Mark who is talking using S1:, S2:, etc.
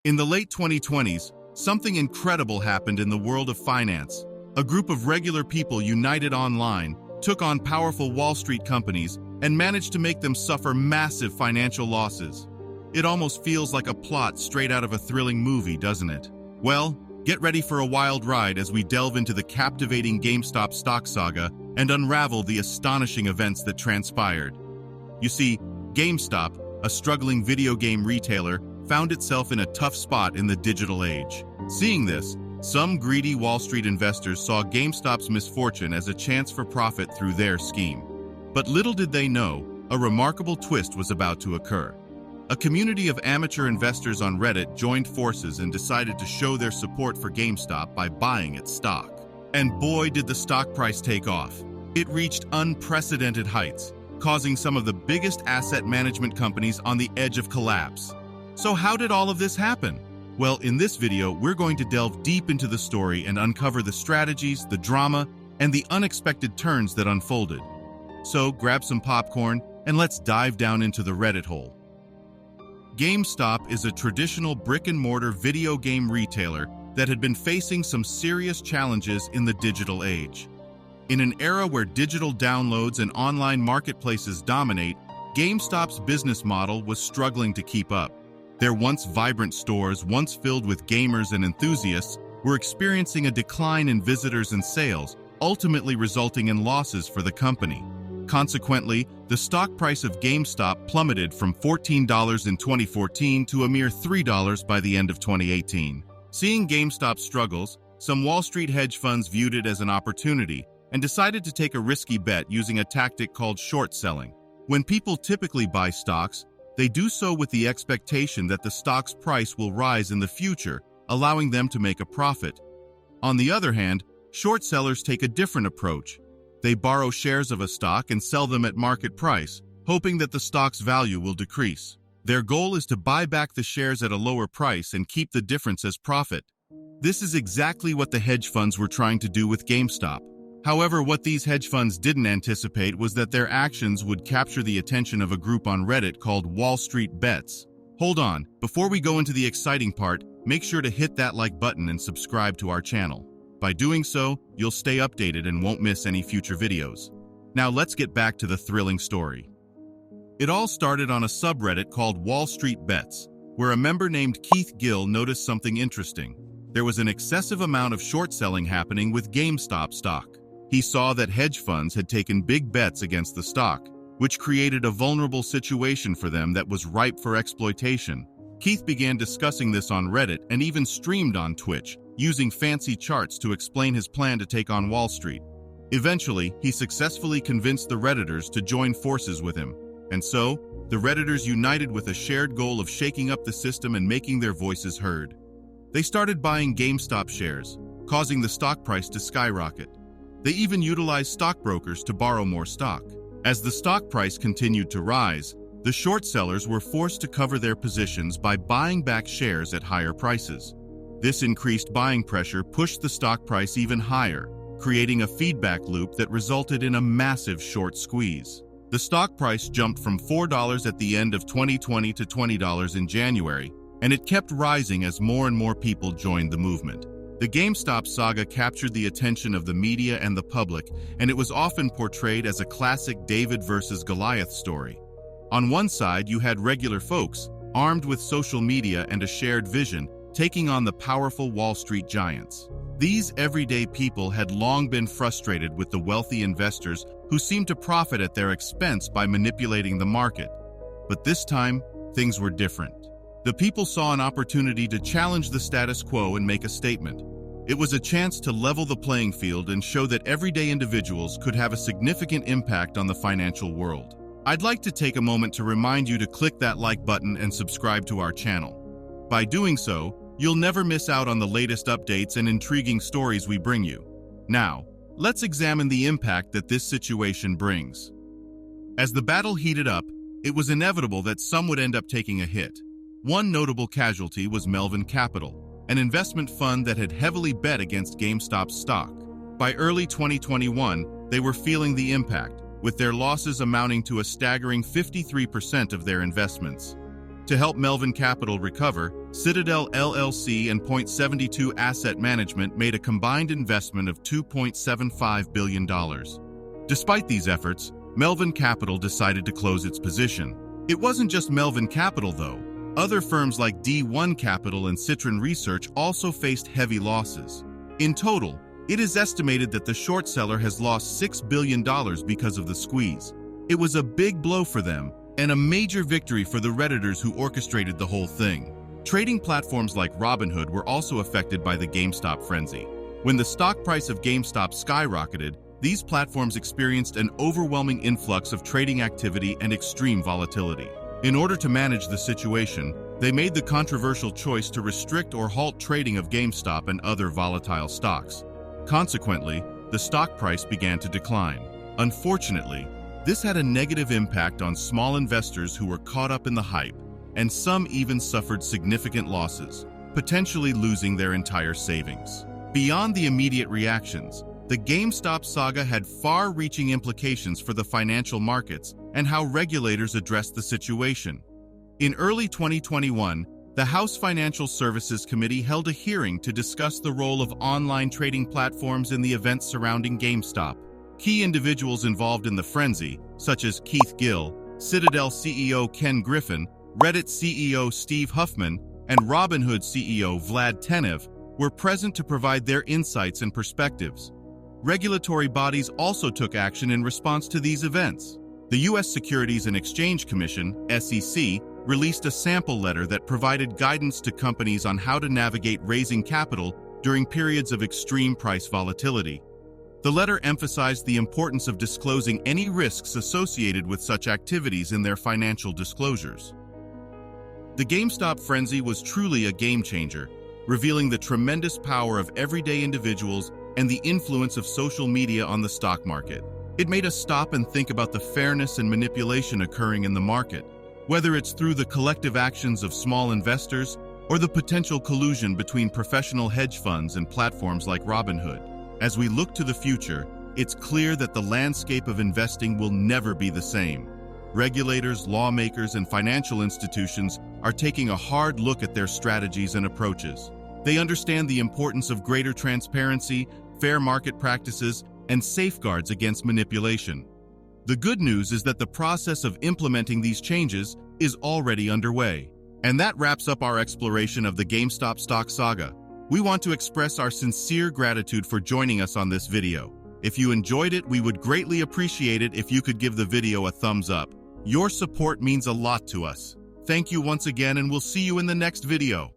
S1: In the late 2020s, something incredible happened in the world of finance. A group of regular people united online, took on powerful Wall Street companies, and managed to make them suffer massive financial losses. It almost feels like a plot straight out of a thrilling movie, doesn't it? Well, get ready for a wild ride as we delve into the captivating GameStop stock saga and unravel the astonishing events that transpired. You see, GameStop, a struggling video game retailer, found itself in a tough spot in the digital age. Seeing this, some greedy Wall Street investors saw GameStop's misfortune as a chance for profit through their scheme. But little did they know, a remarkable twist was about to occur. A community of amateur investors on Reddit joined forces and decided to show their support for GameStop by buying its stock. And boy, did the stock price take off. It reached unprecedented heights, causing some of the biggest asset management companies on the edge of collapse. So how did all of this happen? Well, in this video, we're going to delve deep into the story and uncover the strategies, the drama, and the unexpected turns that unfolded. So grab some popcorn and let's dive down into the Reddit hole. GameStop is a traditional brick-and-mortar video game retailer that had been facing some serious challenges in the digital age. In an era where digital downloads and online marketplaces dominate, GameStop's business model was struggling to keep up. Their once vibrant stores, once filled with gamers and enthusiasts, were experiencing a decline in visitors and sales, ultimately resulting in losses for the company. Consequently, the stock price of GameStop plummeted from $14 in 2014 to a mere $3 by the end of 2018. Seeing GameStop's struggles, some Wall Street hedge funds viewed it as an opportunity and decided to take a risky bet using a tactic called short selling. When people typically buy stocks, they do so with the expectation that the stock's price will rise in the future, allowing them to make a profit. On the other hand, short sellers take a different approach. They borrow shares of a stock and sell them at market price, hoping that the stock's value will decrease. Their goal is to buy back the shares at a lower price and keep the difference as profit. This is exactly what the hedge funds were trying to do with GameStop. However, what these hedge funds didn't anticipate was that their actions would capture the attention of a group on Reddit called Wall Street Bets. Hold on, before we go into the exciting part, make sure to hit that like button and subscribe to our channel. By doing so, you'll stay updated and won't miss any future videos. Now let's get back to the thrilling story. It all started on a subreddit called Wall Street Bets, where a member named Keith Gill noticed something interesting. There was an excessive amount of short selling happening with GameStop stock. He saw that hedge funds had taken big bets against the stock, which created a vulnerable situation for them that was ripe for exploitation. Keith began discussing this on Reddit and even streamed on Twitch, using fancy charts to explain his plan to take on Wall Street. Eventually, he successfully convinced the Redditors to join forces with him. And so, the Redditors united with a shared goal of shaking up the system and making their voices heard. They started buying GameStop shares, causing the stock price to skyrocket. They even utilized stockbrokers to borrow more stock. As the stock price continued to rise, the short sellers were forced to cover their positions by buying back shares at higher prices. This increased buying pressure pushed the stock price even higher, creating a feedback loop that resulted in a massive short squeeze. The stock price jumped from $4 at the end of 2020 to $20 in January, and it kept rising as more and more people joined the movement. The GameStop saga captured the attention of the media and the public, and it was often portrayed as a classic David versus Goliath story. On one side, you had regular folks, armed with social media and a shared vision, taking on the powerful Wall Street giants. These everyday people had long been frustrated with the wealthy investors who seemed to profit at their expense by manipulating the market. But this time, things were different. The people saw an opportunity to challenge the status quo and make a statement. It was a chance to level the playing field and show that everyday individuals could have a significant impact on the financial world. I'd like to take a moment to remind you to click that like button and subscribe to our channel. By doing so, you'll never miss out on the latest updates and intriguing stories we bring you. Now, let's examine the impact that this situation brings. As the battle heated up, it was inevitable that some would end up taking a hit. One notable casualty was Melvin Capital, an investment fund that had heavily bet against GameStop's stock. By early 2021, they were feeling the impact, with their losses amounting to a staggering 53% of their investments. To help Melvin Capital recover, Citadel LLC and Point72 Asset Management made a combined investment of $2.75 billion. Despite these efforts, Melvin Capital decided to close its position. It wasn't just Melvin Capital, though. Other firms like D1 Capital and Citron Research also faced heavy losses. In total, it is estimated that the short seller has lost $6 billion because of the squeeze. It was a big blow for them and a major victory for the Redditors who orchestrated the whole thing. Trading platforms like Robinhood were also affected by the GameStop frenzy. When the stock price of GameStop skyrocketed, these platforms experienced an overwhelming influx of trading activity and extreme volatility. In order to manage the situation, they made the controversial choice to restrict or halt trading of GameStop and other volatile stocks. Consequently, the stock price began to decline. Unfortunately, this had a negative impact on small investors who were caught up in the hype, and some even suffered significant losses, potentially losing their entire savings. Beyond the immediate reactions, the GameStop saga had far-reaching implications for the financial markets and how regulators addressed the situation. In early 2021, the House Financial Services Committee held a hearing to discuss the role of online trading platforms in the events surrounding GameStop. Key individuals involved in the frenzy, such as Keith Gill, Citadel CEO Ken Griffin, Reddit CEO Steve Huffman, and Robinhood CEO Vlad Tenev, were present to provide their insights and perspectives. Regulatory bodies also took action in response to these events. The U.S. Securities and Exchange Commission, SEC, released a sample letter that provided guidance to companies on how to navigate raising capital during periods of extreme price volatility. The letter emphasized the importance of disclosing any risks associated with such activities in their financial disclosures. The GameStop frenzy was truly a game changer, revealing the tremendous power of everyday individuals and the influence of social media on the stock market. It made us stop and think about the fairness and manipulation occurring in the market, whether it's through the collective actions of small investors or the potential collusion between professional hedge funds and platforms like Robinhood. As we look to the future, it's clear that the landscape of investing will never be the same. Regulators, lawmakers, and financial institutions are taking a hard look at their strategies and approaches. They understand the importance of greater transparency, fair market practices, and safeguards against manipulation. The good news is that the process of implementing these changes is already underway. And that wraps up our exploration of the GameStop stock saga. We want to express our sincere gratitude for joining us on this video. If you enjoyed it, we would greatly appreciate it if you could give the video a thumbs up. Your support means a lot to us. Thank you once again, and we'll see you in the next video.